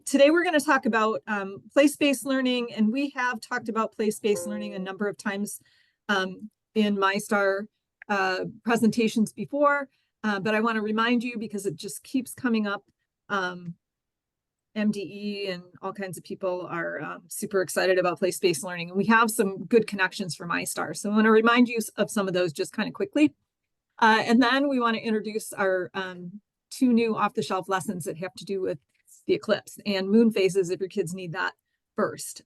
Today we're going to talk about place-based learning, and we have talked about place-based learning a number of times in MyStar presentations before, but I want to remind you because it just keeps coming up. MDE and all kinds of people are super excited about place-based learning, and we have some good connections for MyStar. So I want to remind you of some of those just kind of quickly. And then we want to introduce our two new off-the-shelf lessons that have to do with the eclipse and moon phases if your kids need that first.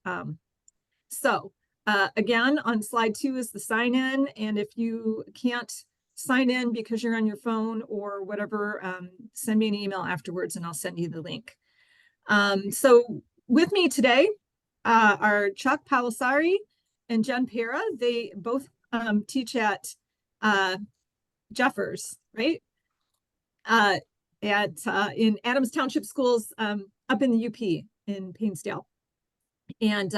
Again, on slide 2 is the sign in, and if you can't sign in because you're on your phone or whatever, send me an email afterwards and I'll send you the link. So with me today are Chuck Palisari and Jen Pera. They both teach at Jeffers, right? In Adams Township Schools up in the UP in Painesdale. And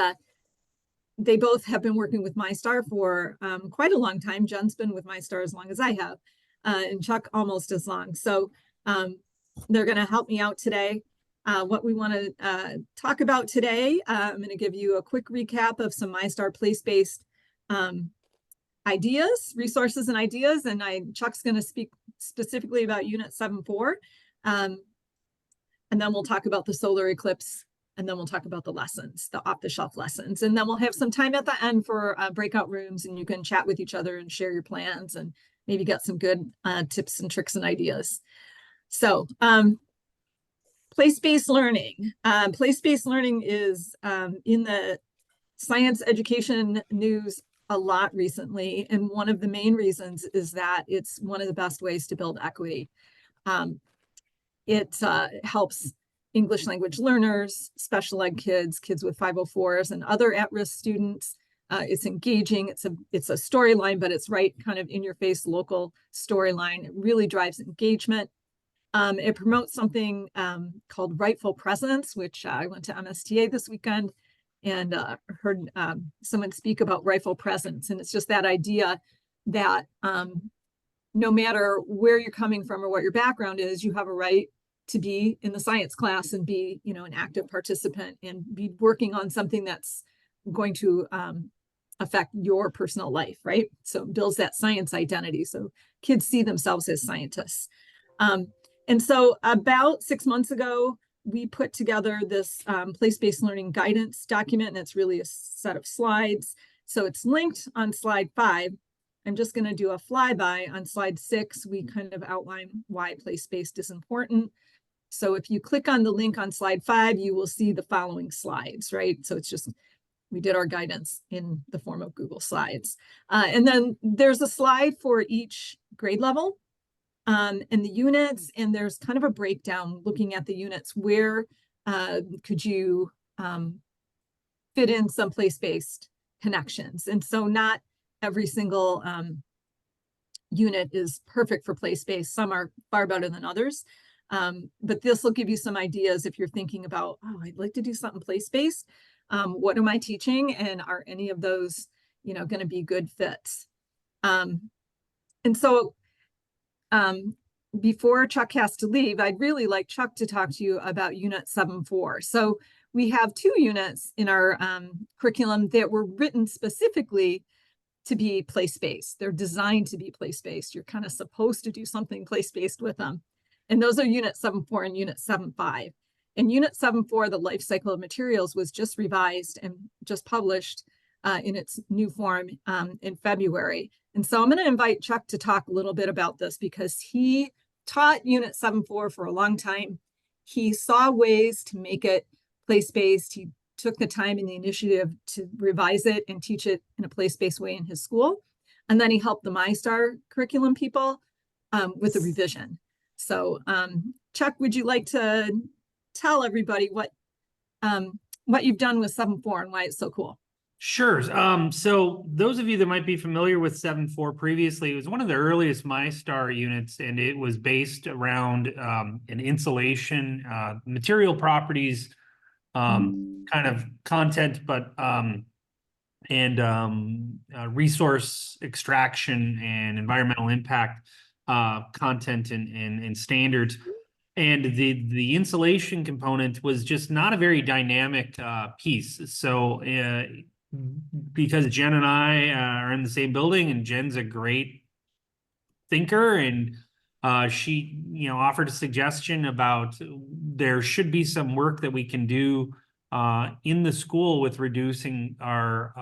they both have been working with MyStar for quite a long time. Jen's been with MyStar as long as I have, and Chuck almost as long. So they're going to help me out today. What we want to talk about today, I'm going to give you a quick recap of some MyStar place-based ideas, resources and ideas, and Chuck's going to speak specifically about Unit 7.4, and then we'll talk about the solar eclipse, and then we'll talk about the lessons, the off-the-shelf lessons, and then we'll have some time at the end for breakout rooms, and you can chat with each other and share your plans and maybe get some good tips and tricks and ideas. So place-based learning. Place-based learning is in the science education news a lot recently, and one of the main reasons is that it's one of the best ways to build equity. It helps English language learners, special ed kids, kids with 504s, and other at-risk students. It's engaging. It's a storyline, but it's right kind of in your face local storyline. It really drives engagement. It promotes something called rightful presence, which I went to MSTA this weekend and heard someone speak about rightful presence. And it's just that idea that no matter where you're coming from or what your background is, you have a right to be in the science class and be, an active participant and be working on something that's going to affect your personal life, right? So it builds that science identity. So kids see themselves as scientists. And so about 6 months ago, we put together this place-based learning guidance document, and it's really a set of slides. So it's linked on slide 5. I'm just going to do a flyby on slide 6. We kind of outline why place-based is important. So if you click on the link on slide 5, you will see the following slides, right? So it's just, we did our guidance in the form of Google Slides. And then there's a slide for each grade level. And the units, and there's kind of a breakdown looking at the units. Where could you fit in some place-based connections? And so not every single unit is perfect for place-based. Some are far better than others. But this will give you some ideas if you're thinking about, oh, I'd like to do something place-based. What am I teaching? And are any of those, going to be good fits? And so before Chuck has to leave, I'd really like Chuck to talk to you about Unit 7.4. So we have 2 units in our curriculum that were written specifically to be place-based. They're designed to be place-based. You're kind of supposed to do something place-based with them. And those are Unit 7.4 and Unit 7.5. And Unit 7.4, the life cycle of materials, was just revised and just published in its new form in February. And so I'm going to invite Chuck to talk a little bit about this because he taught Unit 7.4 for a long time. He saw ways to make it place-based. He took the time and the initiative to revise it and teach it in a place-based way in his school. And then he helped the MyStar curriculum people with the revision. So Chuck, would you like to tell everybody what you've done with 7.4 and why it's so cool? Sure. So those of you that might be familiar with 7.4 previously, it was one of the earliest MyStar units, and it was based around an insulation, material properties, kind of content, but resource extraction and environmental impact content and standards. and the insulation component was just not a very dynamic piece. So because Jen and I are in the same building, and Jen's a great thinker, and she offered a suggestion about there should be some work that we can do in the school with reducing our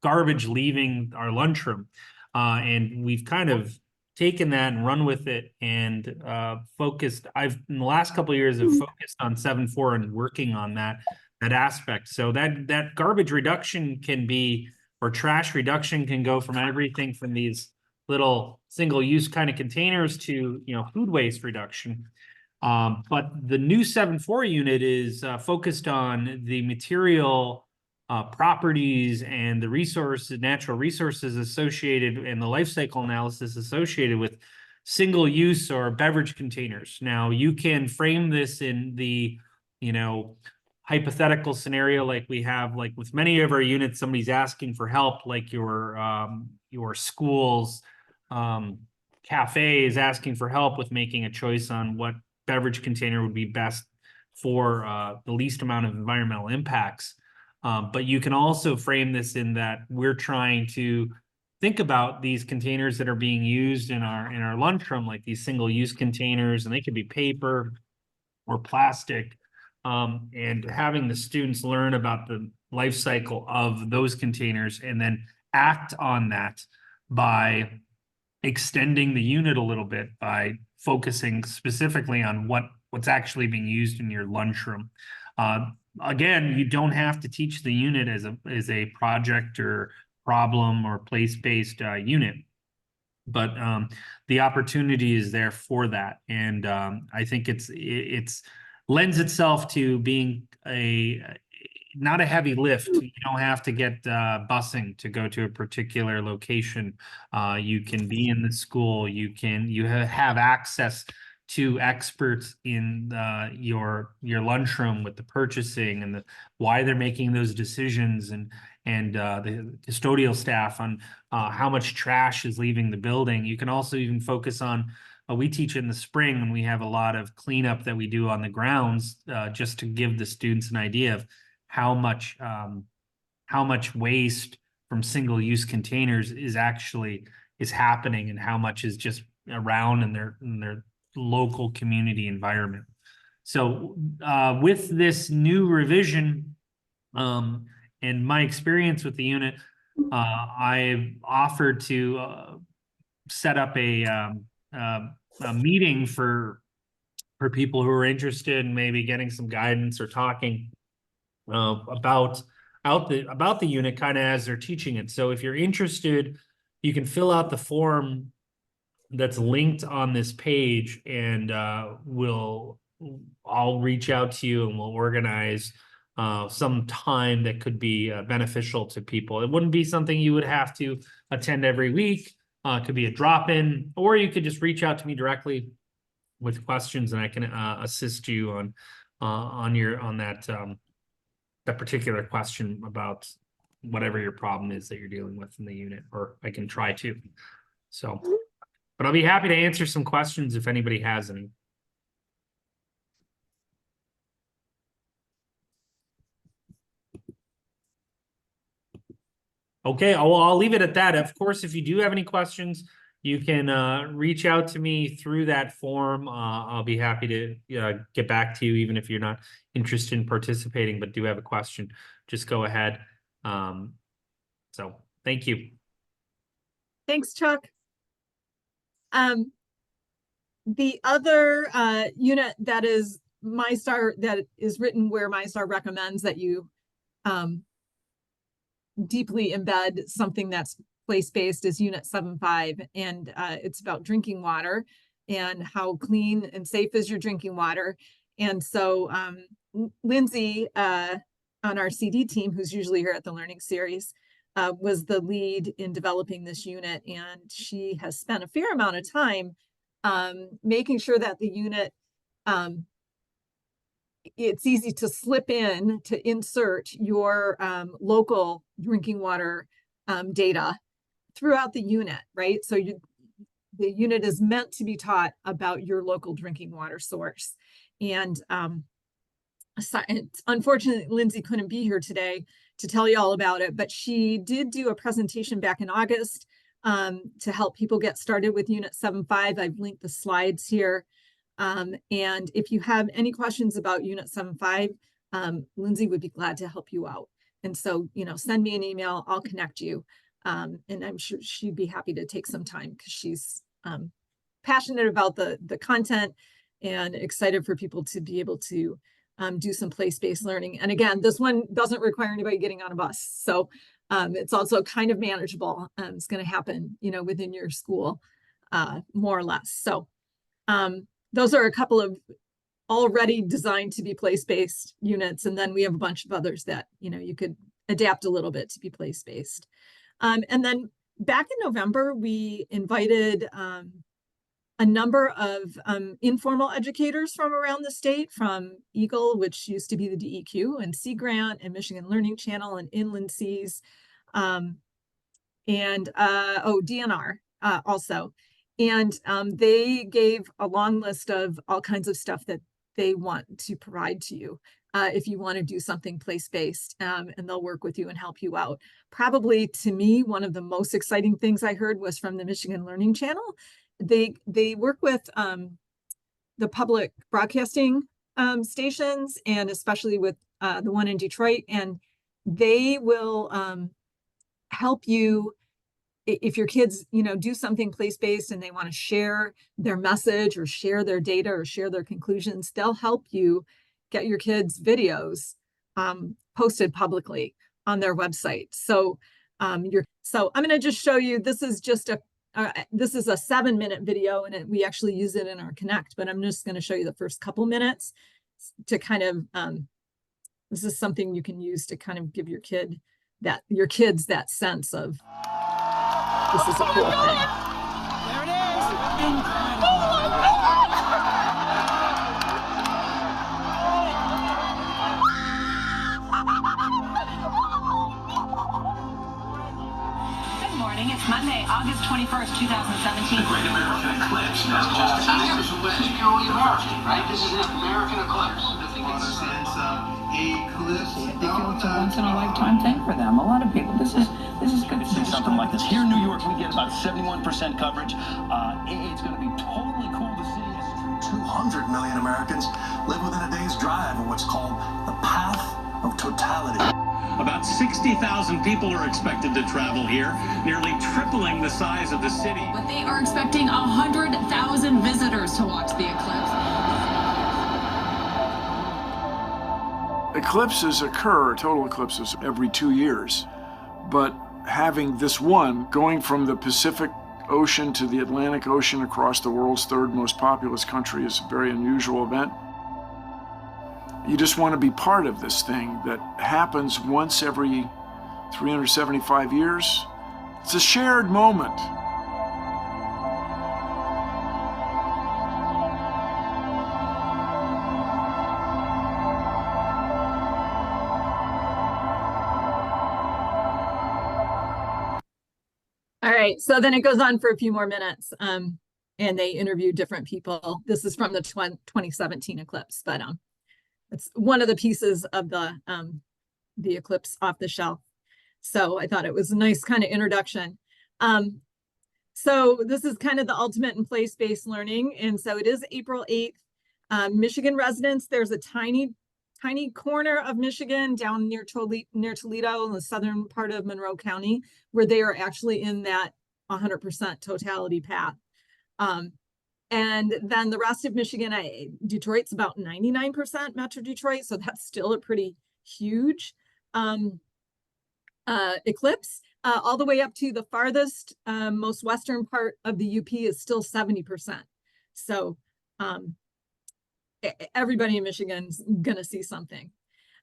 garbage leaving our lunchroom, and we've kind of taken that and run with it, and focused. I've in the last couple of years have focused on 7.4 and working on that aspect. So that garbage reduction can be, or trash reduction can go from everything from these little single-use kind of containers to food waste reduction. But the new 7.4 unit is focused on the material properties and the natural resources associated, and the life cycle analysis associated with single-use or beverage containers. Now, you can frame this in the hypothetical scenario like we have, like with many of our units, somebody's asking for help, like your school's cafe is asking for help with making a choice on what beverage container would be best for the least amount of environmental impacts. But you can also frame this in that we're trying to think about these containers that are being used in our lunchroom, like these single-use containers, and they could be paper or plastic, and having the students learn about the life cycle of those containers and then act on that by extending the unit a little bit, by focusing specifically on what's actually being used in your lunchroom. Again, you don't have to teach the unit as a project or problem or place-based unit, but the opportunity is there for that, and I think it's lends itself to being not a heavy lift. You don't have to get busing to go to a particular location. You can be in the school. You have access to experts in your lunchroom with the purchasing and why they're making those decisions, and the custodial staff on how much trash is leaving the building. You can also even focus on, we teach in the spring, and we have a lot of cleanup that we do on the grounds, just to give the students an idea of how much waste from single-use containers is happening, and how much is just around in their local community environment. So with this new revision, and my experience with the unit, I've offered to set up a meeting for people who are interested in maybe getting some guidance or talking about the unit kind of as they're teaching it. So if you're interested, you can fill out the form that's linked on this page, and I'll reach out to you, and we'll organize some time that could be beneficial to people. It wouldn't be something you would have to attend every week. It could be a drop-in, or you could just reach out to me directly with questions, and I can assist you on that particular question about whatever your problem is that you're dealing with in the unit, or I can try to. So, but I'll be happy to answer some questions if anybody has any. Okay, I'll leave it at that. Of course, if you do have any questions, you can reach out to me through that form. I'll be happy to get back to you, even if you're not interested in participating, but do have a question, just go ahead. So thank you. Thanks, Chuck. The other unit that is MyStar, that is written where MyStar recommends that you deeply embed something that's place-based, is Unit 7.5, and it's about drinking water and how clean and safe is your drinking water. And so Lindsay on our CD team, who's usually here at the Learning Series, was the lead in developing this unit, and she has spent a fair amount of time making sure that the unit, it's easy to slip in to insert your local drinking water data throughout the unit, right? So the unit is meant to be taught about your local drinking water source. And unfortunately, Lindsay couldn't be here today to tell you all about it, but she did do a presentation back in August to help people get started with Unit 7.5. I've linked the slides here. And if you have any questions about Unit 7.5, Lindsay would be glad to help you out. And so, send me an email, I'll connect you. And I'm sure she'd be happy to take some time because she's passionate about the content and excited for people to be able to do some place-based learning. And again, this one doesn't require anybody getting on a bus. So it's also kind of manageable. It's going to happen, within your school, more or less. So those are a couple of already designed to be place-based units. And then we have a bunch of others that, you could adapt a little bit to be place-based. And then back in November, we invited a number of informal educators from around the state, from EAGLE, which used to be the DEQ, and Sea Grant, and Michigan Learning Channel, and Inland Seas, and DNR also. And they gave a long list of all kinds of stuff that they want to provide to you if you want to do something place-based, and they'll work with you and help you out. Probably, to me, one of the most exciting things I heard was from the Michigan Learning Channel. They work with the public broadcasting stations, and especially with the one in Detroit, and they will help you if your kids, do something place-based and they want to share their message or share their data or share their conclusions. They'll help you get your kids' videos posted publicly on their website. So I'm going to just show you. This is just this is a 7-minute video, and we actually use it in our Connect, but I'm just going to show you the first couple minutes to kind of, this is something you can use to kind of give your kids that sense of, this is a cool thing. There it is. Incredible. It's Monday, August 21st, 2017. The Great American Eclipse has just years away. This is the only American, right? This is an American eclipse. I think it's Eclipse. They feel it's a once-in-a-lifetime thing for them. A lot of people. This is good. See something like this here in New York. We get about 71% coverage. It's going to be totally cool to see. 200 million Americans live within a day's drive of what's called the path of totality. About 60,000 people are expected to travel here, nearly tripling the size of the city. But they are expecting 100,000 visitors to watch the eclipse. Eclipses occur, total eclipses, every 2 years. But having this one, going from the Pacific Ocean to the Atlantic Ocean across the world's third most populous country, is a very unusual event. You just want to be part of this thing that happens once every 375 years. It's a shared moment. All right, so then it goes on for a few more minutes, and they interview different people. This is from the 2017 eclipse, but it's one of the pieces of the eclipse off the shelf. So I thought it was a nice kind of introduction. So this is kind of the ultimate in place-based learning. And so it is April 8th. Michigan residents, there's a tiny corner of Michigan down near Toledo in the southern part of Monroe County, where they are actually in that 100% totality path. And then the rest of Michigan, Detroit's about 99% Metro Detroit, so that's still a pretty huge eclipse. All the way up to the farthest, most western part of the UP is still 70%. So everybody in Michigan's gonna see something.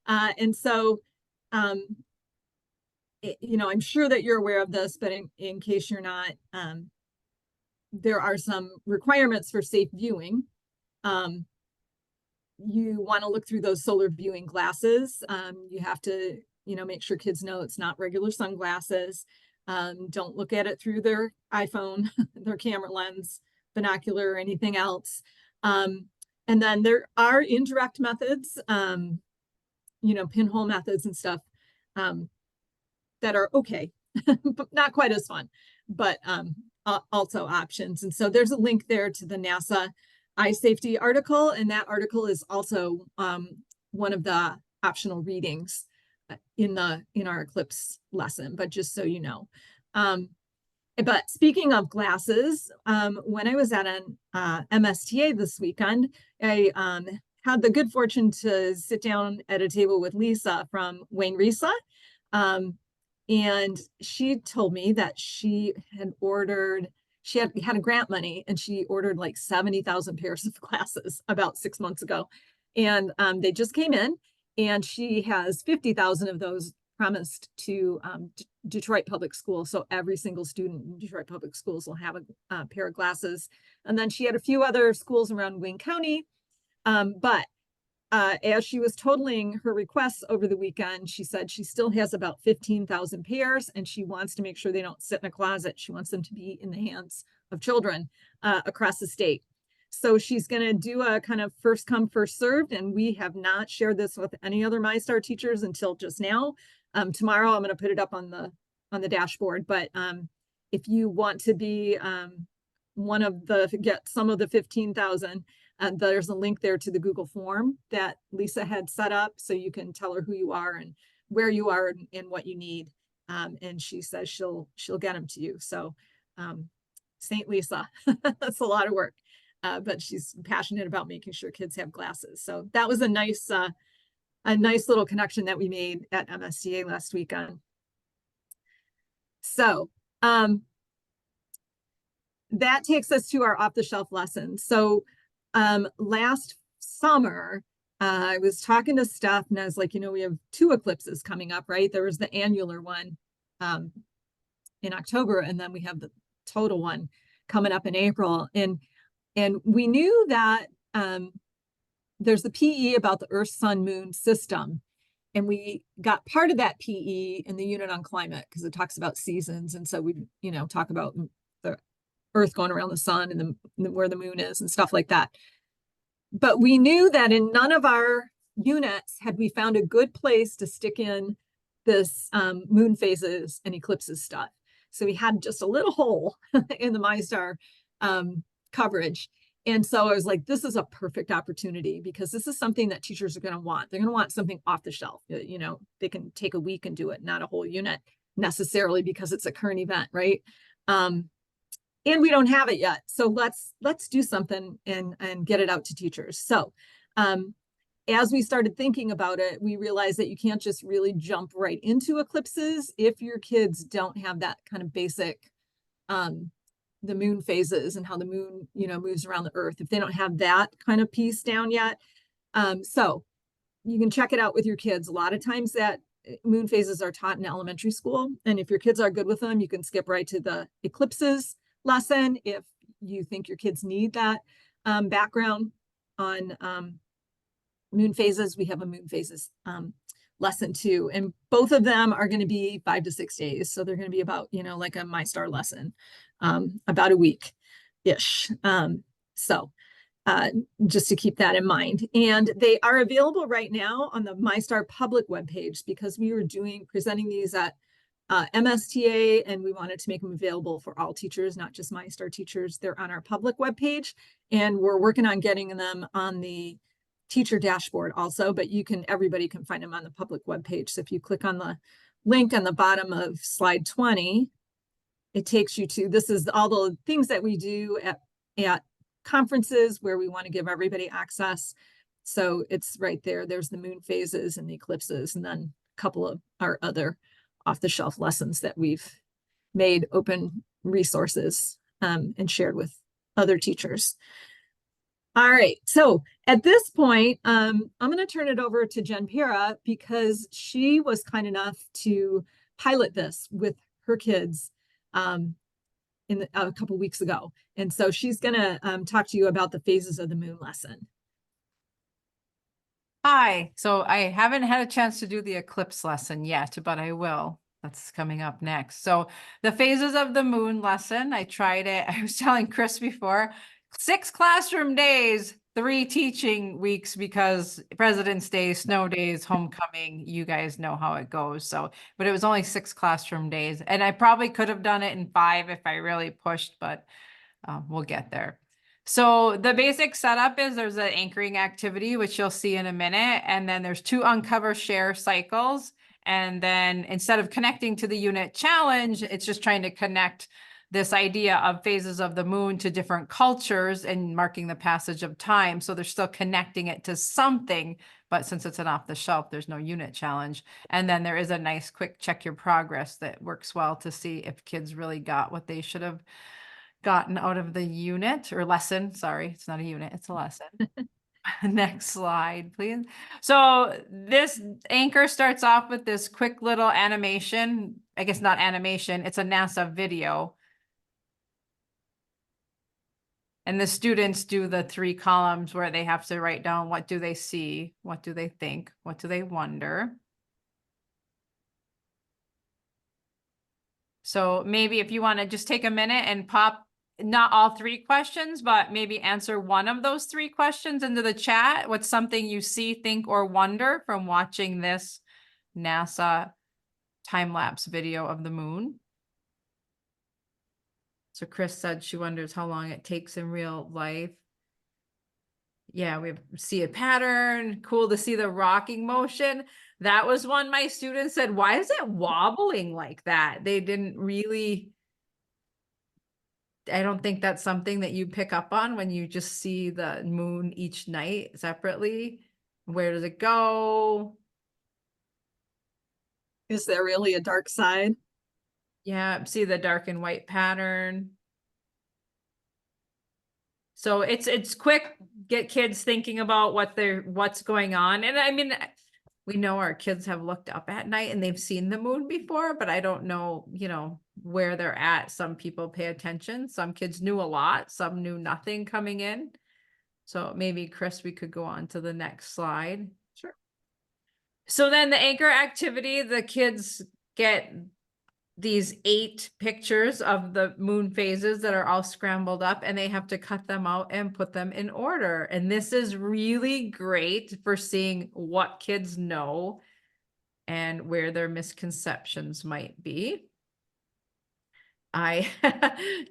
And so, I'm sure that you're aware of this, but in case you're not, there are some requirements for safe viewing. You want to look through those solar viewing glasses. You have to, make sure kids know it's not regular sunglasses. Don't look at it through their iPhone, their camera lens, binocular, or anything else. And then there are indirect methods, pinhole methods and stuff that are okay, but not quite as fun, but also options. And so there's a link there to the NASA eye safety article, and that article is also one of the optional readings in our Eclipse lesson, but just so you know. But speaking of glasses, when I was at an MSTA this weekend, I had the good fortune to sit down at a table with Lisa from Wayne Risa. And she told me that she had a grant money, and she ordered like 70,000 pairs of glasses about 6 months ago. And they just came in, and she has 50,000 of those promised to Detroit Public Schools. So every single student in Detroit Public Schools will have a pair of glasses. And then she had a few other schools around Wayne County. But as she was totaling her requests over the weekend, she said she still has about 15,000 pairs, and she wants to make sure they don't sit in a closet. She wants them to be in the hands of children across the state. So she's going to do a kind of first come, first served, and we have not shared this with any other MyStar teachers until just now. Tomorrow I'm going to put it up on the dashboard, but if you want to be get some of the 15,000, there's a link there to the Google form that Lisa had set up, so you can tell her who you are and where you are and what you need. And she says she'll get them to you. So Saint Lisa, that's a lot of work, but she's passionate about making sure kids have glasses. So that was a nice little connection that we made at MSTA last weekend. So that takes us to our off-the-shelf lessons. So last summer, I was talking to Steph, and I was like, we have 2 eclipses coming up, right? There was the annular one in October, and then we have the total one coming up in April. And we knew that there's the PE about the Earth, Sun, Moon system. And we got part of that PE in the unit on climate, because it talks about seasons. And so we, talk about the Earth going around the sun and where the moon is and stuff like that. But we knew that in none of our units had we found a good place to stick in this moon phases and eclipses stuff. So we had just a little hole in the MyStar coverage. And so I was like, this is a perfect opportunity, because this is something that teachers are going to want. They're going to want something off the shelf. They can take a week and do it, not a whole unit necessarily, because it's a current event, right? And we don't have it yet. So let's do something and get it out to teachers. So as we started thinking about it, we realized that you can't just really jump right into eclipses if your kids don't have that kind of basic the moon phases and how the moon, moves around the earth. If they don't have that kind of piece down yet. So you can check it out with your kids. A lot of times that moon phases are taught in elementary school. And if your kids are good with them, you can skip right to the eclipses lesson. If you think your kids need that background on moon phases, we have a moon phases lesson too. And both of them are going to be 5 to 6 days. So they're going to be about, like a MyStar lesson, about a week-ish. So just to keep that in mind. And they are available right now on the MyStar public webpage, because we were presenting these at MSTA, and we wanted to make them available for all teachers, not just MyStar teachers. They're on our public webpage, and we're working on getting them on the teacher dashboard also, but everybody can find them on the public webpage. So if you click on the link on the bottom of slide 20, it takes you to, this is all the things that we do at conferences where we want to give everybody access. So it's right there. There's the moon phases and the eclipses, and then a couple of our other off-the-shelf lessons that we've made open resources and shared with other teachers. All right, so at this point, I'm going to turn it over to Jen Pera, because she was kind enough to pilot this with her kids a couple weeks ago. And so she's going to talk to you about the phases of the moon lesson. Hi, so I haven't had a chance to do the eclipse lesson yet, but I will. That's coming up next. So the phases of the moon lesson, I tried it. I was telling Chris before, 6 classroom days, 3 teaching weeks because President's Day, snow days, homecoming, you guys know how it goes. So, but it was only 6 classroom days. And I probably could have done it in 5 if I really pushed, but we'll get there. So the basic setup is there's an anchoring activity, which you'll see in a minute. And then there's 2 uncover share cycles. And then instead of connecting to the unit challenge, it's just trying to connect this idea of phases of the moon to different cultures and marking the passage of time. So they're still connecting it to something, but since it's an off the shelf, there's no unit challenge. And then there is a nice quick check your progress that works well to see if kids really got what they should have gotten out of the unit or lesson. Sorry, it's not a unit, it's a lesson. Next slide, please. So this anchor starts off with this quick little animation. I guess not animation, it's a NASA video. And the students do the 3 columns where they have to write down what do they see, what do they think, what do they wonder. So maybe if you want to just take a minute and pop not all 3 questions, but maybe answer one of those 3 questions into the chat. What's something you see, think, or wonder from watching this NASA time-lapse video of the moon? So Chris said she wonders how long it takes in real life. Yeah, we see a pattern. Cool to see the rocking motion. That was one my students said, why is it wobbling like that? They didn't really... I don't think that's something that you pick up on when you just see the moon each night separately. Where does it go? Is there really a dark side? Yeah, see the dark and white pattern. So it's quick, get kids thinking about what's going on. And I mean, we know our kids have looked up at night and they've seen the moon before, but I don't know, you know, where they're at. Some people pay attention. Some kids knew a lot. Some knew nothing coming in. So maybe, Chris, we could go on to the next slide. Sure. So then the anchor activity, the kids get these 8 pictures of the moon phases that are all scrambled up, and they have to cut them out and put them in order. And this is really great for seeing what kids know and where their misconceptions might be. I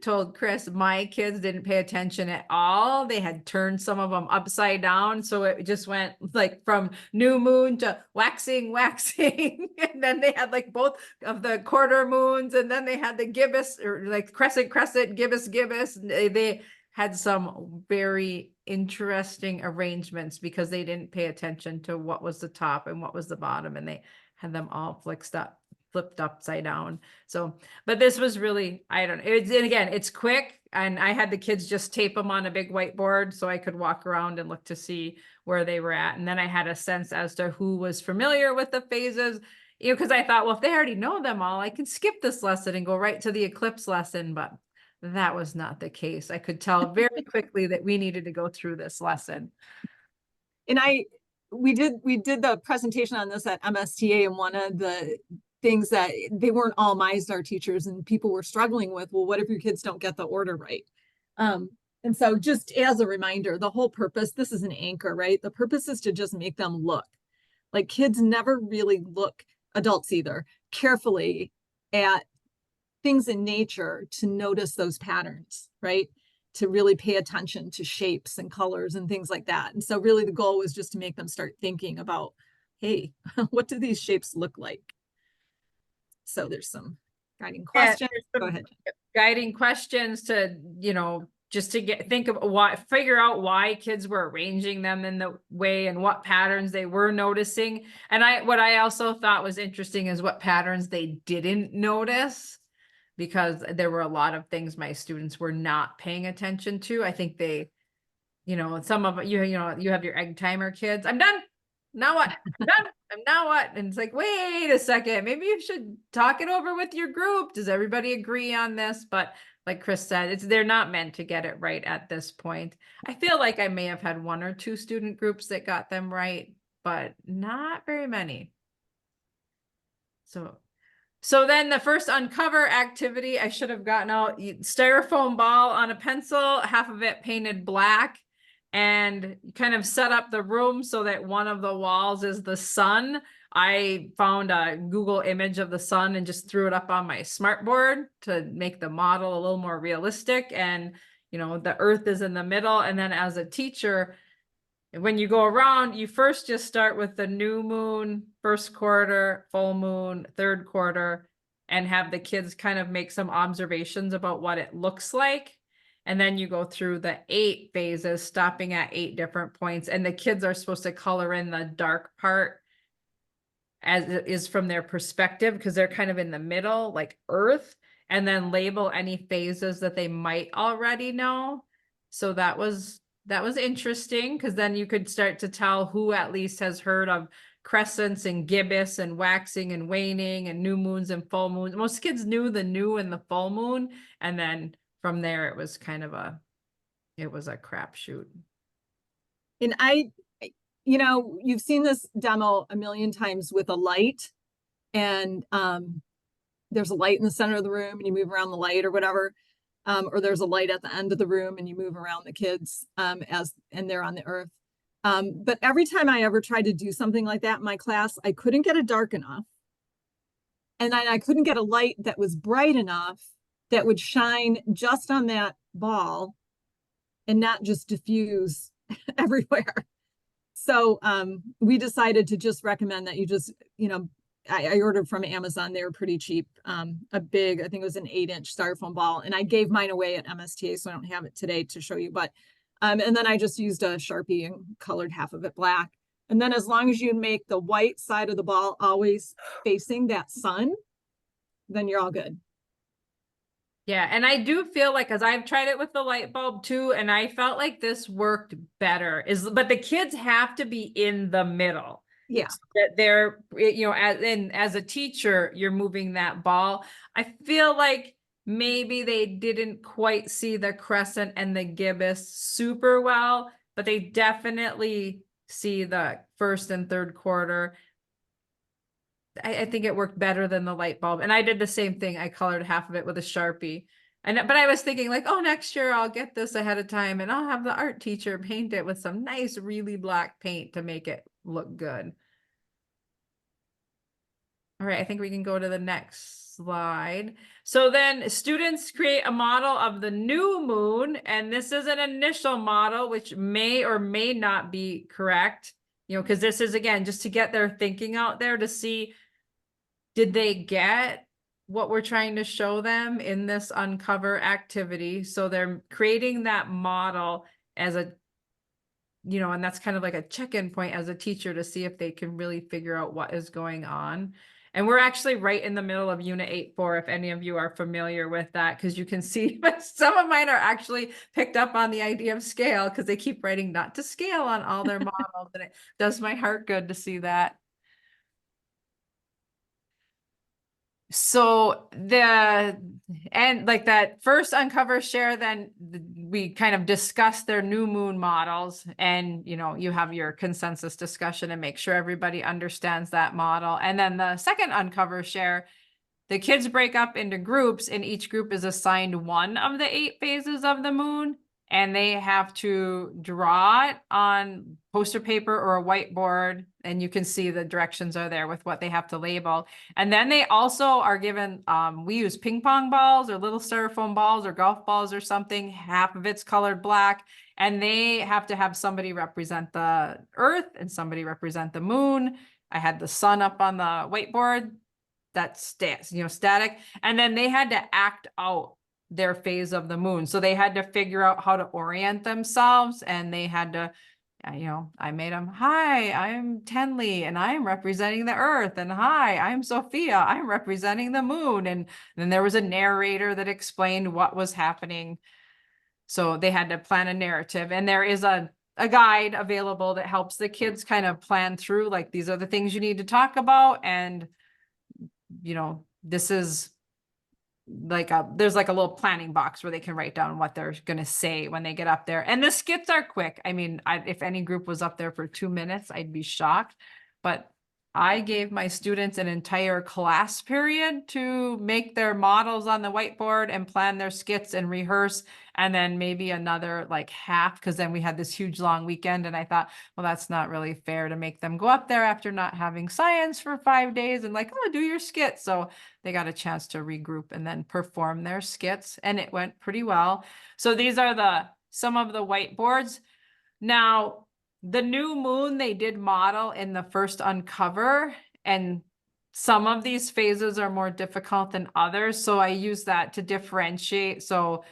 told Chris, my kids didn't pay attention at all. They had turned some of them upside down. So it just went like from new moon to waxing. And then they had like both of the quarter moons. And then they had the gibbous or like crescent, gibbous. They had some very interesting arrangements because they didn't pay attention to what was the top and what was the bottom. And they had them all flipped upside down. So, but this was really, I don't know. And again, it's quick, and I had the kids just tape them on a big whiteboard so I could walk around and look to see where they were at. And then I had a sense as to who was familiar with the phases, you know, because I thought, well, if they already know them all, I can skip this lesson and go right to the eclipse lesson. But that was not the case. I could tell very quickly that we needed to go through this lesson. And we did the presentation on this at MSTA, and one of the things that they weren't all MyStar teachers and people were struggling with, well, what if your kids don't get the order right? And so just as a reminder, the whole purpose, this is an anchor, right? The purpose is to just make them look. Like kids never really look, adults either, carefully at things in nature to notice those patterns, right? To really pay attention to shapes and colors and things like that. And so really the goal was just to make them start thinking about, hey, what do these shapes look like? So there's some guiding questions. Go ahead. Guiding questions to, you know, just to figure out why kids were arranging them in the way and what patterns they were noticing. And what I also thought was interesting is what patterns they didn't notice, because there were a lot of things my students were not paying attention to. I think they, you know, some of you know, you have your egg timer kids. I'm done. Now what? I'm done. Now what? And it's like, wait a second, maybe you should talk it over with your group. Does everybody agree on this? But like Chris said, they're not meant to get it right at this point. I feel like I may have had 1 or 2 student groups that got them right, but not very many. So then the first uncover activity, I should have gotten out styrofoam ball on a pencil, half of it painted black, and kind of set up the room so that one of the walls is the sun. I found a Google image of the sun and just threw it up on my smartboard to make the model a little more realistic. And, you know, the earth is in the middle. And then as a teacher, when you go around, you first just start with the new moon, first quarter, full moon, third quarter, and have the kids kind of make some observations about what it looks like. And then you go through the 8 phases, stopping at 8 different points. And the kids are supposed to color in the dark part as it is from their perspective, because they're kind of in the middle, like Earth, and then label any phases that they might already know. So that was interesting, because then you could start to tell who at least has heard of crescents and gibbous and waxing and waning and new moons and full moons. Most kids knew the new and the full moon. And then from there, it was kind of a crapshoot. And you know, you've seen this demo a million times with a light, and there's a light in the center of the room and you move around the light or whatever. Or there's a light at the end of the room and you move around the kids and they're on the earth. But every time I ever tried to do something like that in my class, I couldn't get it dark enough. And I couldn't get a light that was bright enough that would shine just on that ball and not just diffuse everywhere. So we decided to just recommend that you just, you know, I ordered from Amazon. They were pretty cheap. A big, I think it was an 8-inch styrofoam ball. And I gave mine away at MSTA, so I don't have it today to show you. But, and then I just used a Sharpie and colored half of it black. And then as long as you make the white side of the ball always facing that sun, then you're all good. Yeah, and I do feel like, as I've tried it with the light bulb too, and I felt like this worked better, but the kids have to be in the middle. Yeah. So that they're, you know, as a teacher, you're moving that ball. I feel like maybe they didn't quite see the crescent and the gibbous super well, but they definitely see the first and third quarter. I think it worked better than the light bulb. And I did the same thing. I colored half of it with a Sharpie. But I was thinking like, oh, next year I'll get this ahead of time and I'll have the art teacher paint it with some nice, really black paint to make it look good. All right, I think we can go to the next slide. So then students create a model of the new moon, and this is an initial model, which may or may not be correct, you know, because this is, again, just to get their thinking out there to see, did they get what we're trying to show them in this uncover activity? So they're creating that model as a, you know, and that's kind of like a check-in point as a teacher to see if they can really figure out what is going on. And we're actually right in the middle of Unit 8.4, if any of you are familiar with that, because you can see some of mine are actually picked up on the idea of scale, because they keep writing not to scale on all their models, and it does my heart good to see that. So like that first uncover share, then we kind of discuss their new moon models, and you know, you have your consensus discussion and make sure everybody understands that model. And then the second uncover share, the kids break up into groups, and each group is assigned one of the 8 phases of the moon, and they have to draw it on poster paper or a whiteboard, and you can see the directions are there with what they have to label. And then they also are given, we use ping pong balls or little styrofoam balls or golf balls or something. Half of it's colored black, and they have to have somebody represent the earth and somebody represent the moon. I had the sun up on the whiteboard. That's static. And then they had to act out their phase of the moon. So they had to figure out how to orient themselves, and they had to, you know, I made them, hi, I'm Tenley and I'm representing the earth, and hi, I'm Sophia, I'm representing the moon. And then there was a narrator that explained what was happening. So they had to plan a narrative, and there is a guide available that helps the kids kind of plan through, like, these are the things you need to talk about. And, you know, this is like there's like a little planning box where they can write down what they're going to say when they get up there. And the skits are quick. I mean, if any group was up there for 2 minutes, I'd be shocked. But I gave my students an entire class period to make their models on the whiteboard and plan their skits and rehearse. And then maybe another like half, because then we had this huge long weekend. And I thought, well, that's not really fair to make them go up there after not having science for 5 days and like, oh, do your skit. So they got a chance to regroup and then perform their skits, and it went pretty well. So these are some of the whiteboards. Now, the new moon they did model in the first Uncover, and some of these phases are more difficult than others. So I use that to differentiate. So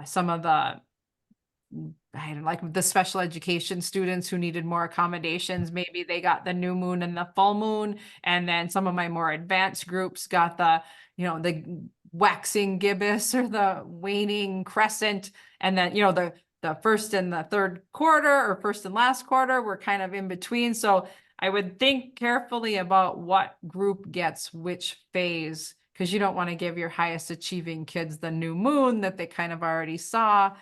some of the, I don't like the special education students who needed more accommodations, maybe they got the new moon and the full moon. And then some of my more advanced groups got the, the waxing gibbous or the waning crescent. And then, the first and the third quarter or first and last quarter were kind of in between. So I would think carefully about what group gets which phase, because you don't want to give your highest achieving kids the new moon that they kind of already saw.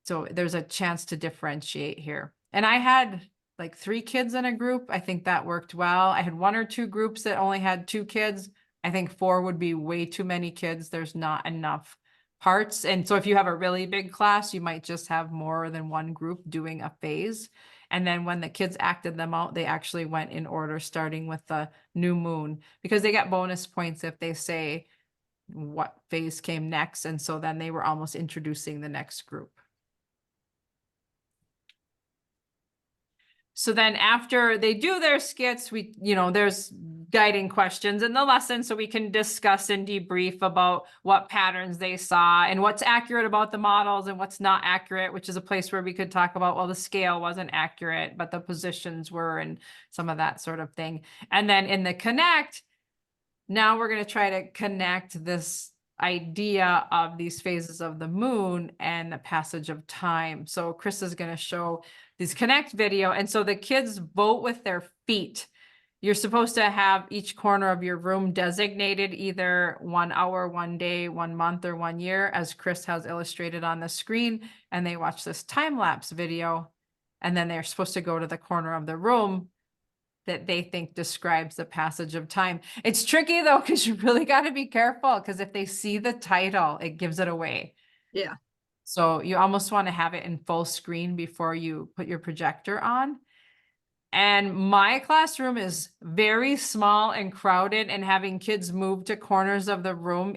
So there's a chance to differentiate here. And I had like 3 kids in a group. I think that worked well. I had 1 or 2 groups that only had 2 kids. I think 4 would be way too many kids. There's not enough parts. And so if you have a really big class, you might just have more than 1 group doing a phase. And then when the kids acted them out, they actually went in order, starting with the new moon, because they get bonus points if they say what phase came next. And so then they were almost introducing the next group. So then after they do their skits, there's guiding questions in the lesson so we can discuss and debrief about what patterns they saw and what's accurate about the models and what's not accurate, which is a place where we could talk about, well, the scale wasn't accurate, but the positions were, and some of that sort of thing. And then in the connect, now we're going to try to connect this idea of these phases of the moon and the passage of time. So Chris is going to show this connect video. And so the kids vote with their feet. You're supposed to have each corner of your room designated either 1 hour, 1 day, 1 month, or 1 year, as Chris has illustrated on the screen. And they watch this time-lapse video. And then they're supposed to go to the corner of the room that they think describes the passage of time. It's tricky though, because you really got to be careful, because if they see the title, it gives it away. Yeah. So you almost want to have it in full screen before you put your projector on. And my classroom is very small and crowded, and having kids move to corners of the room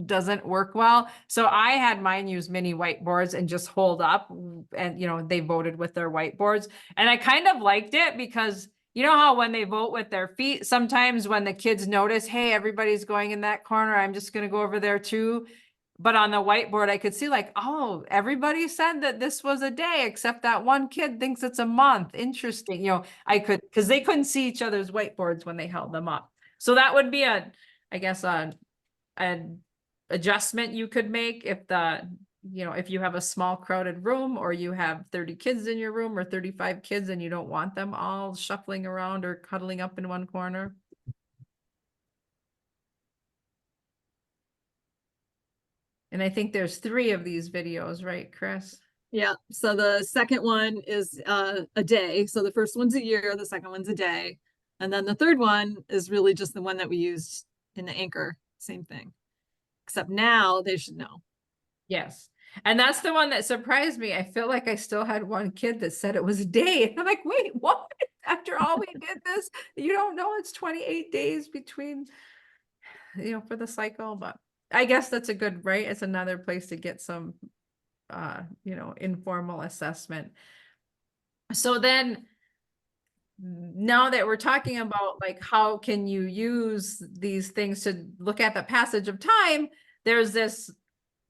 doesn't work well. So I had mine use mini whiteboards and just hold up, and they voted with their whiteboards. And I kind of liked it, because you know how when they vote with their feet, sometimes when the kids notice, hey, everybody's going in that corner, I'm just going to go over there too. But on the whiteboard, I could see like, oh, everybody said that this was a day, except that one kid thinks it's a month. Interesting. Because they couldn't see each other's whiteboards when they held them up. So that would be an adjustment you could make if if you have a small crowded room, or you have 30 kids in your room or 35 kids and you don't want them all shuffling around or cuddling up in one corner. And I think there's 3 of these videos, right, Chris? Yeah. So the second one is a day. So the first one's a year, the second one's a day. And then the third one is really just the one that we used in the anchor. Same thing. Except now they should know. Yes. And that's the one that surprised me. I feel like I still had 1 kid that said it was a day. And I'm like, wait, what? After all we did this, you don't know it's 28 days between, for the cycle. But I guess that's a good, right? It's another place to get some, informal assessment. So then now that we're talking about like, how can you use these things to look at the passage of time, there's this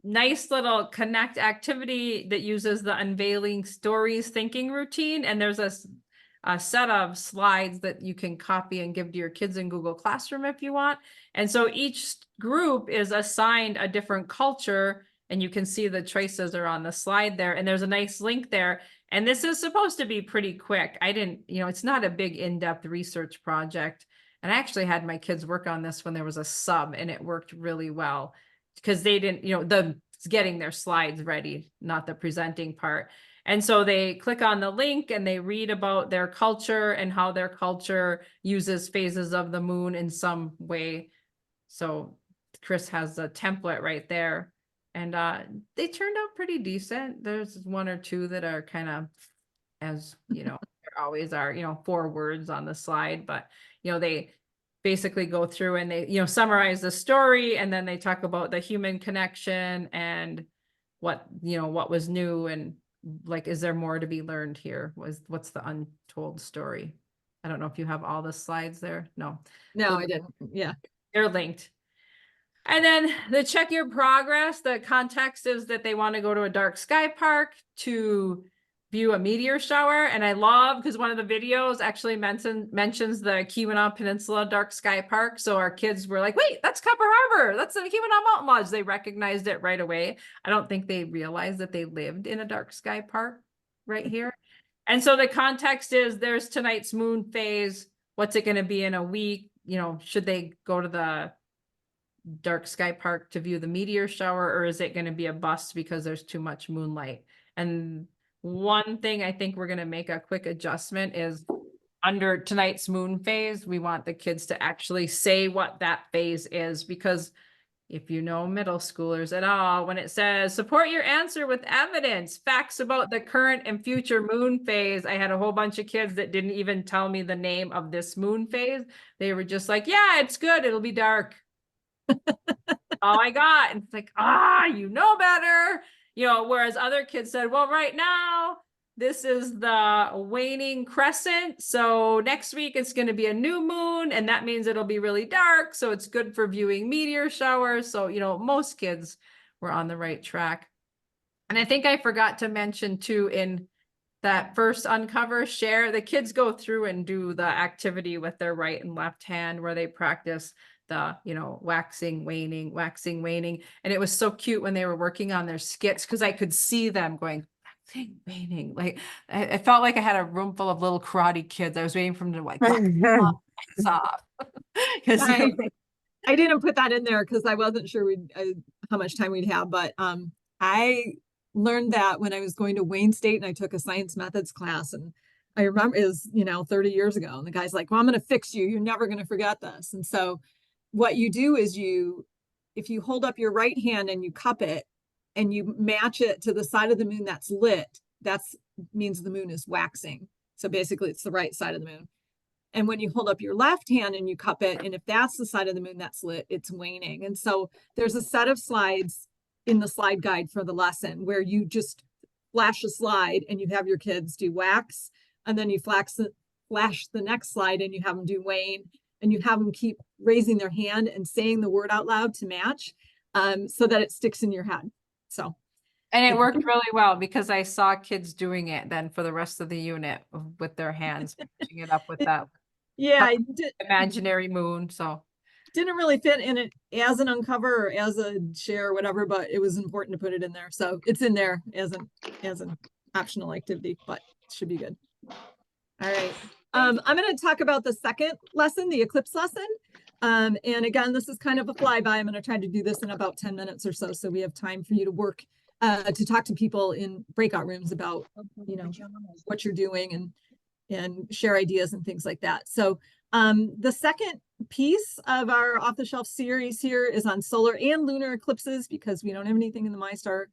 nice little connect activity that uses the unveiling stories thinking routine. And there's a set of slides that you can copy and give to your kids in Google Classroom if you want. And so each group is assigned a different culture, and you can see the choices are on the slide there. And there's a nice link there. And this is supposed to be pretty quick. I didn't, it's not a big in-depth research project. And I actually had my kids work on this when there was a sub, and it worked really well, because they didn't, getting their slides ready, not the presenting part. And so they click on the link and they read about their culture and how their culture uses phases of the moon in some way. So Chris has a template right there, and they turned out pretty decent. There's one or two that are kind of, as you know, there always are, 4 words on the slide, but they basically go through and they, summarize the story, and then they talk about the human connection and what was new, and like, is there more to be learned here? What's the untold story? I don't know if you have all the slides there. No, I didn't. Yeah. they're linked. And then the check your progress, the context is that they want to go to a dark sky park to view a meteor shower. And I love, because one of the videos actually mentions the Keweenaw Peninsula Dark Sky Park. So our kids were like, wait, that's Copper Harbor. That's the Keweenaw Mountain Lodge. They recognized it right away. I don't think they realized that they lived in a dark sky park right here. And so the context is there's tonight's moon phase. What's it going to be in a week? Should they go to the dark sky park to view the meteor shower, or is it going to be a bust because there's too much moonlight? And one thing I think we're going to make a quick adjustment is under tonight's moon phase, we want the kids to actually say what that phase is, because if you know middle schoolers at all, when it says support your answer with evidence, facts about the current and future moon phase, I had a whole bunch of kids that didn't even tell me the name of this moon phase. They were just like, yeah, it's good, it'll be dark. All I got. And it's like, you know better, whereas other kids said, well, right now this is the waning crescent, so next week it's going to be a new moon, and that means it'll be really dark, so it's good for viewing meteor showers. So most kids were on the right track. And I think I forgot to mention too, in that first uncover share, the kids go through and do the activity with their right and left hand where they practice the waxing, waning, waxing, waning. And it was so cute when they were working on their skits, because I could see them going waxing, waning. Like I felt like I had a room full of little karate kids. I was waiting for them to like off. I didn't put that in there because I wasn't sure how much time we'd have, but I learned that when I was going to Wayne State and I took a science methods class, and I remember it was 30 years ago, and the guy's like, well, I'm going to fix you, you're never going to forget this. And so what you do is if you hold up your right hand and you cup it and you match it to the side of the moon that's lit, that means the moon is waxing. So basically it's the right side of the moon. And when you hold up your left hand and you cup it, and if that's the side of the moon that's lit, it's waning. And so there's a set of slides in the slide guide for the lesson where you just flash a slide and you have your kids do wax, and then you flash the next slide and you have them do wane, and you have them keep raising their hand and saying the word out loud to match, so that it sticks in your head. So, and it worked really well, because I saw kids doing it then for the rest of the unit with their hands, matching it up with that. Yeah, I did. Imaginary moon. So didn't really fit in it as an uncover or as a share or whatever, but it was important to put it in there. So it's in there as an optional activity, but it should be good. All right. I'm going to talk about the second lesson, the Eclipse lesson. And again, this is kind of a flyby. I'm going to try to do this in about 10 minutes or so we have time for you to work, to talk to people in breakout rooms about, what you're doing and share ideas and things like that. So the second piece of our off-the-shelf series here is on solar and lunar eclipses, because we don't have anything in the MyStar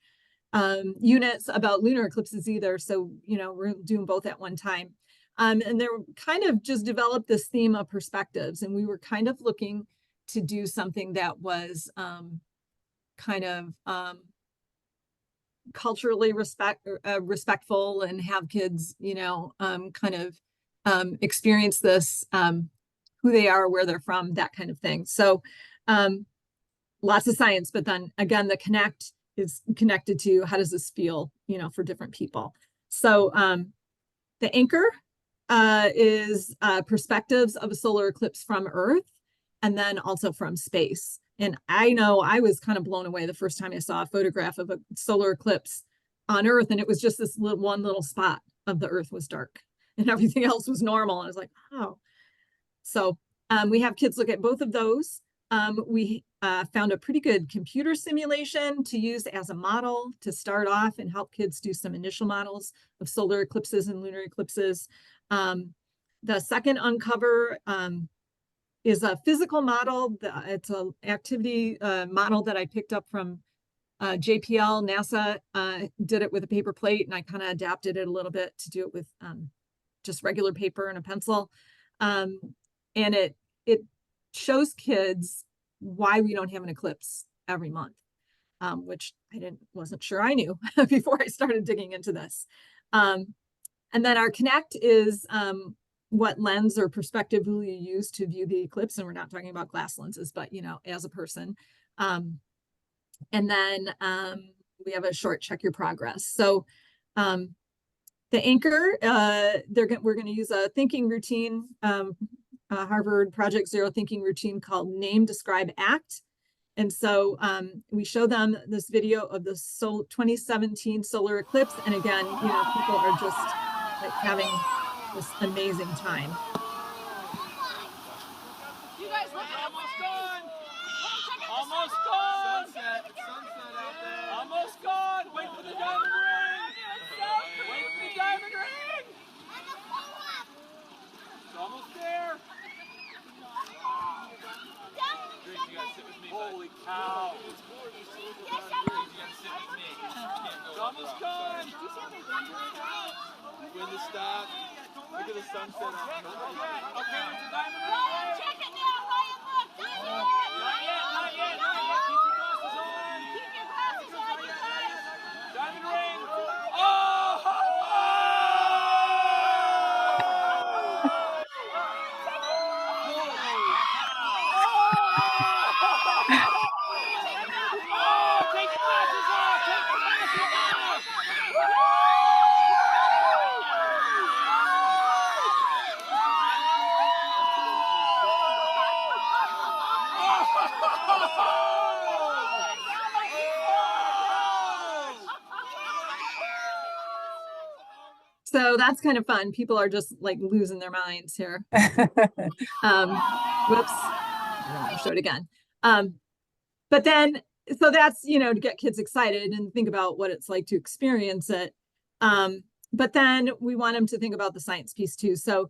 units about lunar eclipses either. So, we're doing both at one time. And they're kind of just developed this theme of perspectives. And we were kind of looking to do something that was kind of culturally respectful, and have kids, kind of experience this, who they are, where they're from, that kind of thing. So lots of science, but then again, the connect is connected to how does this feel, for different people. So the anchor is perspectives of a solar eclipse from Earth, and then also from space. And I know I was kind of blown away the first time I saw a photograph of a solar eclipse on Earth, and it was just this one little spot of the Earth was dark and everything else was normal. I was like, oh. So we have kids look at both of those. we found a pretty good computer simulation to use as a model to start off and help kids do some initial models of solar eclipses and lunar eclipses. The second Uncover is a physical model. It's an activity model that I picked up from JPL. NASA did it with a paper plate, and I kind of adapted it a little bit to do it with just regular paper and a pencil. And it shows kids why we don't have an eclipse every month, which I wasn't sure I knew before I started digging into this. And then our Connect is what lens or perspective will you use to view the eclipse? And we're not talking about glass lenses, but as a person. And then we have a short check your progress. So the Anchor, we're going to use a thinking routine, Harvard Project Zero thinking routine called Name, Describe, Act. And so we show them this video of the 2017 solar eclipse. And again, people are just like having this amazing time. You guys look almost gone. Almost gone. Sunset out there. Almost gone. Wait for the diamond ring. Wait for the diamond ring. It's almost there. You guys sit with me. Holy cow. You gotta sit with me. It's almost gone. When the stop. Look at the sunset on the okay, there's a diamond ring. Ryan, check it now, Ryan, look. Diamond ring. Not yet, not yet, not yet. Keep your glasses on. Keep your glasses on, you guys. Diamond ring. Oh! Take your glasses off. Take your glasses off. So that's kind of fun. People are just like losing their minds here. Whoops. I'll show it again. But then, so that's, to get kids excited and think about what it's like to experience it. But then we want them to think about the science piece too. So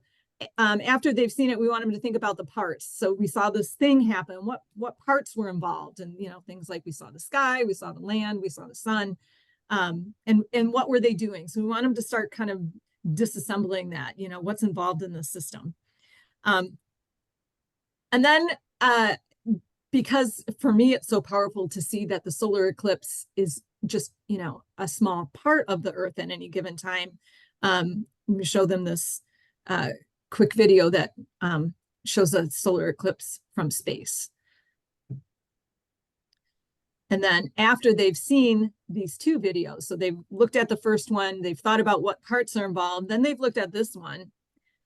after they've seen it, we want them to think about the parts. So we saw this thing happen. What parts were involved? And, things like we saw the sky, we saw the land, we saw the sun. And what were they doing? So we want them to start kind of disassembling that, what's involved in the system. And then because for me, it's so powerful to see that the solar eclipse is just, a small part of the Earth at any given time. We show them this quick video that shows a solar eclipse from space. And then after they've seen these two videos, so they've looked at the first one, they've thought about what parts are involved, then they've looked at this one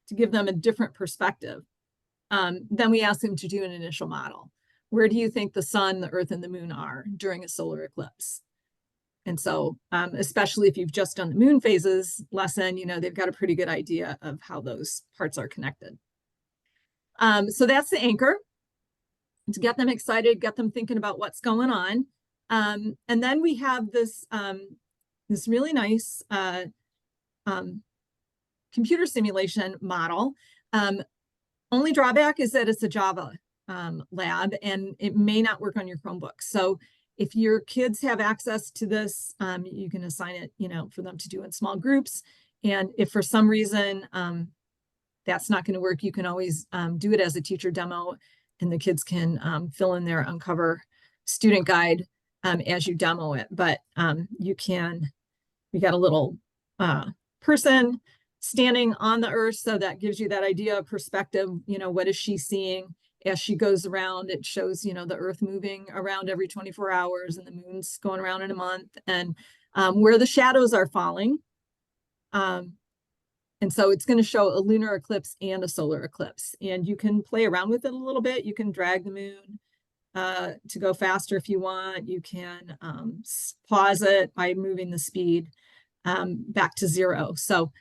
to give them a different perspective. Then we ask them to do an initial model. Where do you think the sun, the earth, and the moon are during a solar eclipse? And so, especially if you've just done the moon phases lesson, they've got a pretty good idea of how those parts are connected. So that's the Anchor. To get them excited, get them thinking about what's going on. And then we have this, this really nice computer simulation model. Only drawback is that it's a Java lab and it may not work on your Chromebook. So if your kids have access to this, you can assign it, for them to do in small groups. And if for some reason that's not going to work, you can always do it as a teacher demo. And the kids can fill in their Uncover student guide as you demo it. But we got a little person standing on the Earth, so that gives you that idea of perspective. What is she seeing as she goes around? It shows, the Earth moving around every 24 hours and the moon's going around in a month, and where the shadows are falling. And so it's going to show a lunar eclipse and a solar eclipse. And you can play around with it a little bit. You can drag the moon to go faster if you want. You can pause it by moving the speed back to 0. So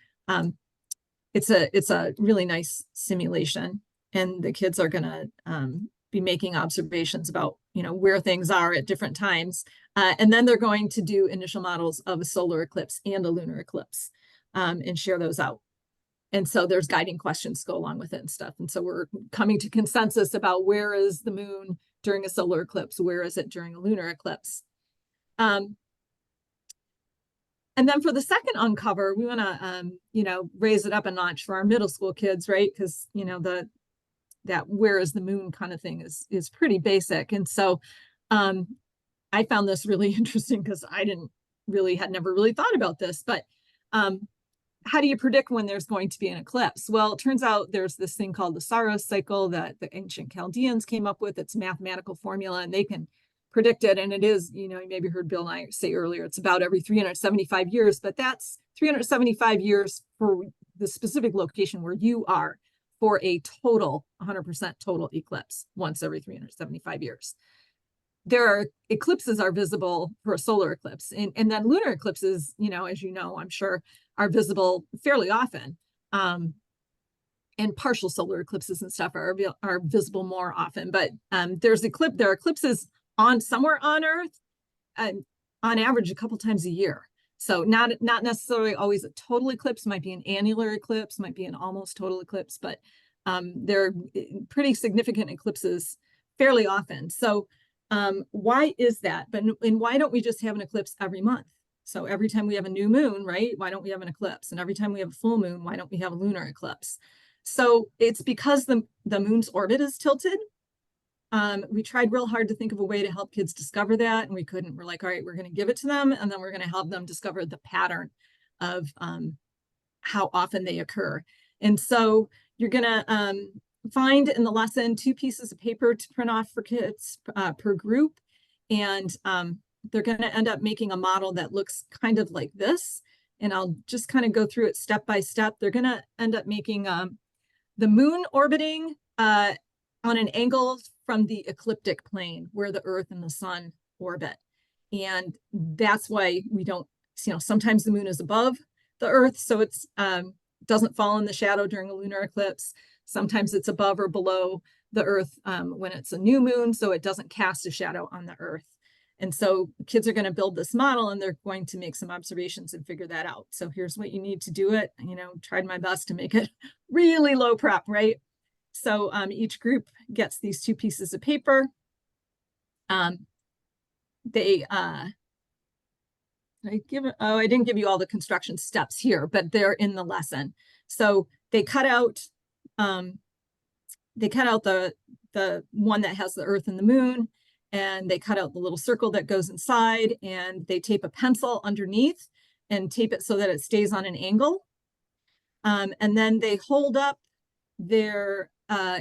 it's a really nice simulation. And the kids are going to be making observations about, where things are at different times. And then they're going to do initial models of a solar eclipse and a lunar eclipse, and share those out. And so there's guiding questions to go along with it and stuff. And so we're coming to consensus about where is the moon during a solar eclipse, where is it during a lunar eclipse. And then for the second uncover, we want to, raise it up a notch for our middle school kids, right? Because, that where is the moon kind of thing is pretty basic. And so I found this really interesting because I had never really thought about this, but how do you predict when there's going to be an eclipse? Well, it turns out there's this thing called the Saros cycle that the ancient Chaldeans came up with. It's a mathematical formula, and they can predict it. And it is, you maybe heard Bill and I say earlier, it's about every 375 years, but that's 375 years for the specific location where you are for a total 100% total eclipse once every 375 years. There are eclipses are visible for a solar eclipse, and then lunar eclipses, as I'm sure, are visible fairly often. And partial solar eclipses and stuff are visible more often. But there are eclipses somewhere on Earth, on average a couple times a year. So not necessarily always a total eclipse. Might be an annular eclipse, might be an almost total eclipse, but there are pretty significant eclipses fairly often. So why is that? And why don't we just have an eclipse every month? So every time we have a new moon, right? Why don't we have an eclipse? And every time we have a full moon, why don't we have a lunar eclipse? So it's because the moon's orbit is tilted. We tried real hard to think of a way to help kids discover that, and we couldn't. We're like, all right, we're going to give it to them, and then we're going to help them discover the pattern of how often they occur. And so you're going to find in the lesson 2 pieces of paper to print off for kids per group, and they're going to end up making a model that looks kind of like this. And I'll just kind of go through it step by step. They're going to end up making the moon orbiting on an angle from the ecliptic plane where the Earth and the sun orbit. And that's why we don't, sometimes the moon is above the Earth, so it's doesn't fall in the shadow during a lunar eclipse. Sometimes it's above or below the Earth when it's a new moon, so it doesn't cast a shadow on the Earth. And so kids are going to build this model, and they're going to make some observations and figure that out. So here's what you need to do it. Tried my best to make it really low prep, right? So each group gets these 2 pieces of paper. I didn't give you all the construction steps here, but they're in the lesson. So they cut out the one that has the Earth and the moon, and they cut out the little circle that goes inside, and they tape a pencil underneath and tape it so that it stays on an angle. And then they hold up their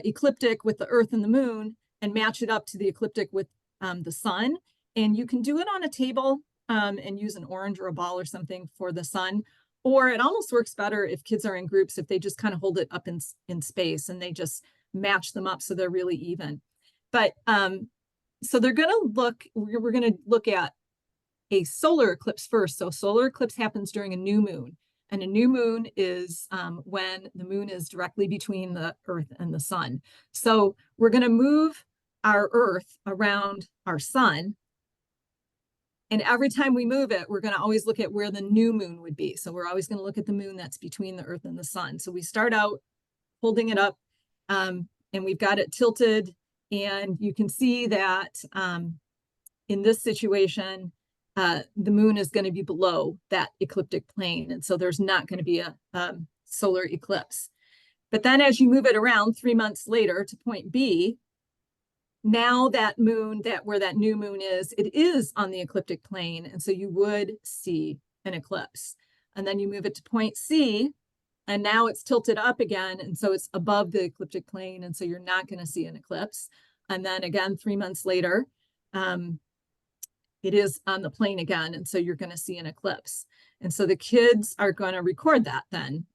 ecliptic with the Earth and the moon and match it up to the ecliptic with the sun. And you can do it on a table and use an orange or a ball or something for the sun. Or it almost works better if kids are in groups, if they just kind of hold it up in space and they just match them up so they're really even. But so we're going to look at a solar eclipse first. So solar eclipse happens during a new moon. And a new moon is when the moon is directly between the Earth and the sun. So we're going to move our Earth around our sun. And every time we move it, we're going to always look at where the new moon would be. So we're always going to look at the moon that's between the Earth and the sun. So we start out holding it up, and we've got it tilted. And you can see that in this situation, the moon is going to be below that ecliptic plane. And so there's not going to be a solar eclipse. But then as you move it around 3 months later to point B, now that moon, where that new moon is, it is on the ecliptic plane. And so you would see an eclipse. And then you move it to point C, and now it's tilted up again. And so it's above the ecliptic plane. And so you're not going to see an eclipse. And then again, 3 months later, it is on the plane again. And so you're going to see an eclipse. And so the kids are going to record that then.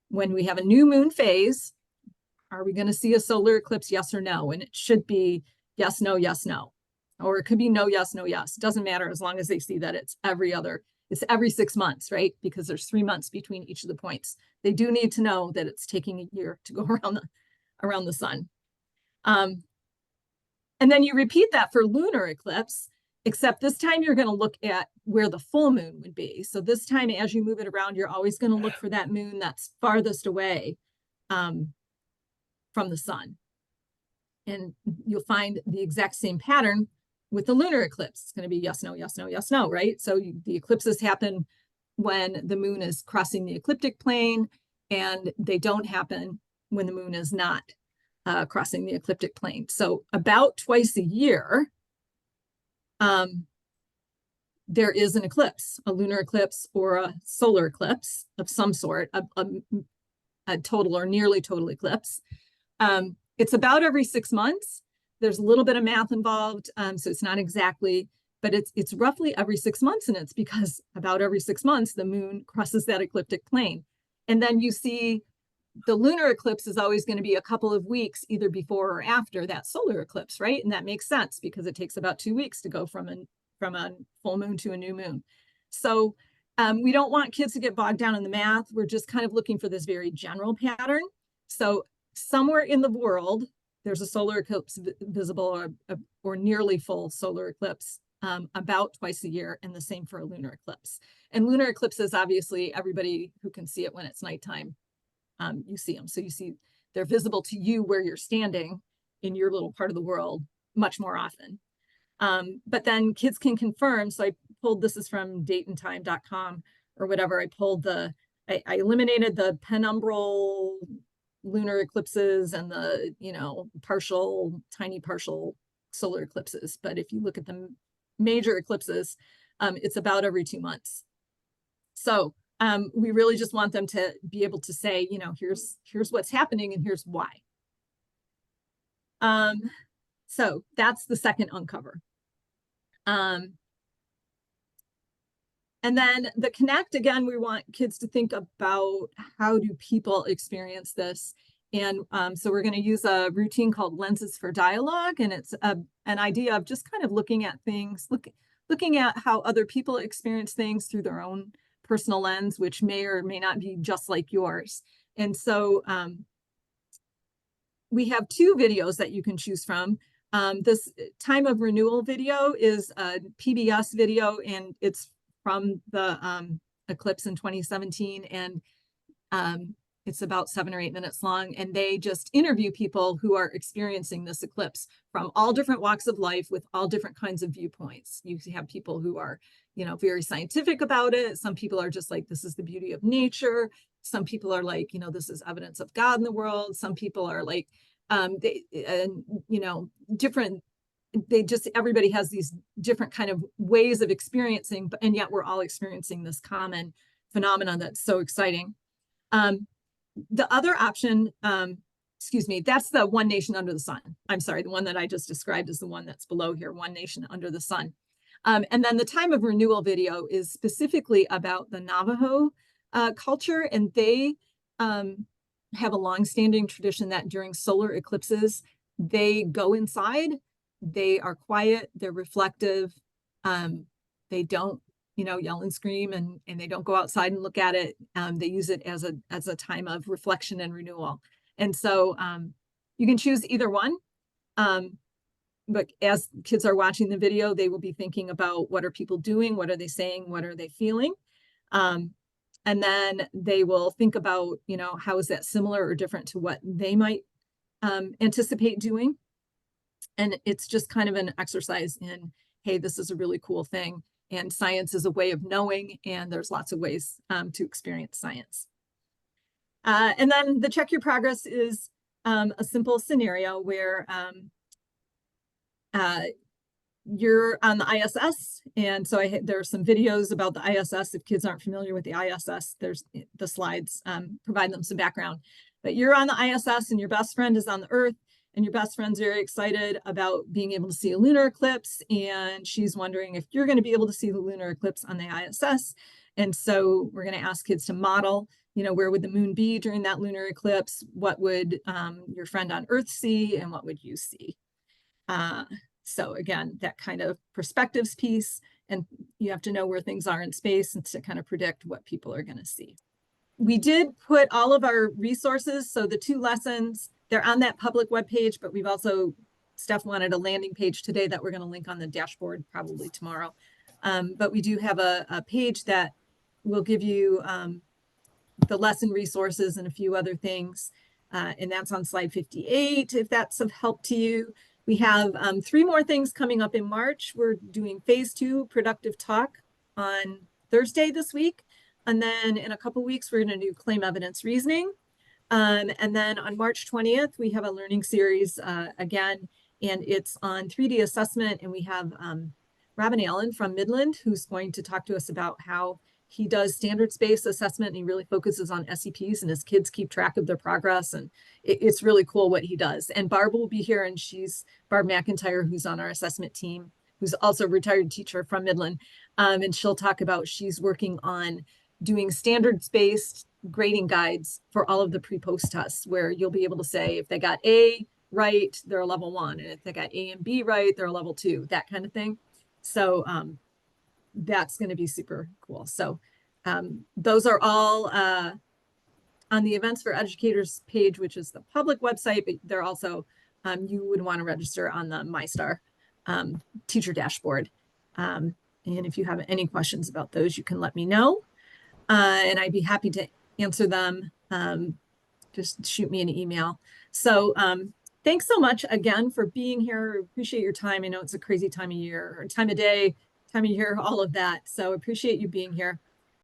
When we have a new moon phase, are we going to see a solar eclipse? Yes or no? And it should be yes, no, yes, no. Or it could be no, yes, no, yes. It doesn't matter as long as they see that it's every 6 months, right? Because there's 3 months between each of the points. They do need to know that it's taking a year to go around the sun. And then you repeat that for lunar eclipse, except this time you're going to look at where the full moon would be. So this time, as you move it around, you're always going to look for that moon that's farthest away from the sun. And you'll find the exact same pattern with the lunar eclipse. It's going to be yes, no, yes, no, yes, no, right? So the eclipses happen when the moon is crossing the ecliptic plane, and they don't happen when the moon is not crossing the ecliptic plane. So about twice a year, there is an eclipse, a lunar eclipse or a solar eclipse of some sort, a total or nearly total eclipse. It's about every 6 months. There's a little bit of math involved, so it's not exactly, but it's roughly every 6 months, and it's because about every 6 months the moon crosses that ecliptic plane. And then you see the lunar eclipse is always going to be a couple of weeks either before or after that solar eclipse, right? And that makes sense because it takes about 2 weeks to go from a full moon to a new moon. So we don't want kids to get bogged down in the math. We're just kind of looking for this very general pattern. So somewhere in the world, there's a solar eclipse visible or nearly full solar eclipse about twice a year, and the same for a lunar eclipse. And lunar eclipses, obviously, everybody who can see it when it's nighttime, you see them. So you see they're visible to you where you're standing in your little part of the world much more often. But then kids can confirm. So I pulled, this is from dateandtime.com or whatever. I pulled I eliminated the penumbral lunar eclipses and the, tiny partial solar eclipses. But if you look at the major eclipses, it's about every 2 months. So we really just want them to be able to say, here's what's happening and here's why. So that's the second uncover. And then the connect, again, we want kids to think about how do people experience this. And so we're going to use a routine called Lenses for Dialogue. And it's an idea of just kind of looking at things, looking at how other people experience things through their own personal lens, which may or may not be just like yours. And so we have 2 videos that you can choose from. This time of renewal video is a PBS video, and it's from the eclipse in 2017. And it's about 7 or 8 minutes long. And they just interview people who are experiencing this eclipse from all different walks of life with all different kinds of viewpoints. You have people who are, very scientific about it. Some people are just like, this is the beauty of nature. Some people are like, this is evidence of God in the world. Some people are like, different, everybody has these different kind of ways of experiencing, and yet we're all experiencing this common phenomenon that's so exciting. The other option, that's the One Nation Under the Sun. I'm sorry, the one that I just described is the one that's below here, One Nation Under the Sun. And then the time of renewal video is specifically about the Navajo culture, and they have a long-standing tradition that during solar eclipses, they go inside, they are quiet, they're reflective, they don't, yell and scream, and they don't go outside and look at it. They use it as a time of reflection and renewal. And so you can choose either one. But as kids are watching the video, they will be thinking about what are people doing, what are they saying, what are they feeling? And then they will think about, how is that similar or different to what they might anticipate doing? And it's just kind of an exercise in, hey, this is a really cool thing. And science is a way of knowing, and there's lots of ways to experience science. And then the Check Your Progress is a simple scenario where you're on the ISS. And so there are some videos about the ISS. If kids aren't familiar with the ISS, there's the slides provide them some background. But you're on the ISS and your best friend is on the Earth, and your best friend's very excited about being able to see a lunar eclipse. And she's wondering if you're going to be able to see the lunar eclipse on the ISS. And so we're going to ask kids to model, where would the moon be during that lunar eclipse? What would your friend on Earth see? And what would you see? So again, that kind of perspectives piece, and you have to know where things are in space and to kind of predict what people are going to see. We did put all of our resources, so the 2 lessons, they're on that public webpage, but we've also Steph wanted a landing page today that we're going to link on the dashboard probably tomorrow. But we do have a page that will give you the lesson resources and a few other things. And that's on slide 58, if that's of help to you. We have 3 more things coming up in March. We're doing phase 2 productive talk on Thursday this week. And then in a couple weeks, we're going to do claim evidence reasoning. And then on March 20th, we have a learning series again, and it's on 3D assessment. And we have Robin Allen from Midland, who's going to talk to us about how he does standards-based assessment, and he really focuses on SEPs, and his kids keep track of their progress. And it's really cool what he does. And Barb will be here, and she's Barb McIntyre, who's on our assessment team, who's also a retired teacher from Midland. And she'll talk about, she's working on doing standards-based grading guides for all of the pre-post tests, where you'll be able to say if they got A right, they're a level 1, and if they got A and B right, they're a level 2, that kind of thing. So that's going to be super cool. So those are all on the events for educators page, which is the public website, but they're also, you would want to register on the MyStar teacher dashboard. And if you have any questions about those, you can let me know. And I'd be happy to answer them. Just shoot me an email. So thanks so much again for being here. Appreciate your time. I know it's a crazy time of year, or time of day, time of year, all of that. So appreciate you being here.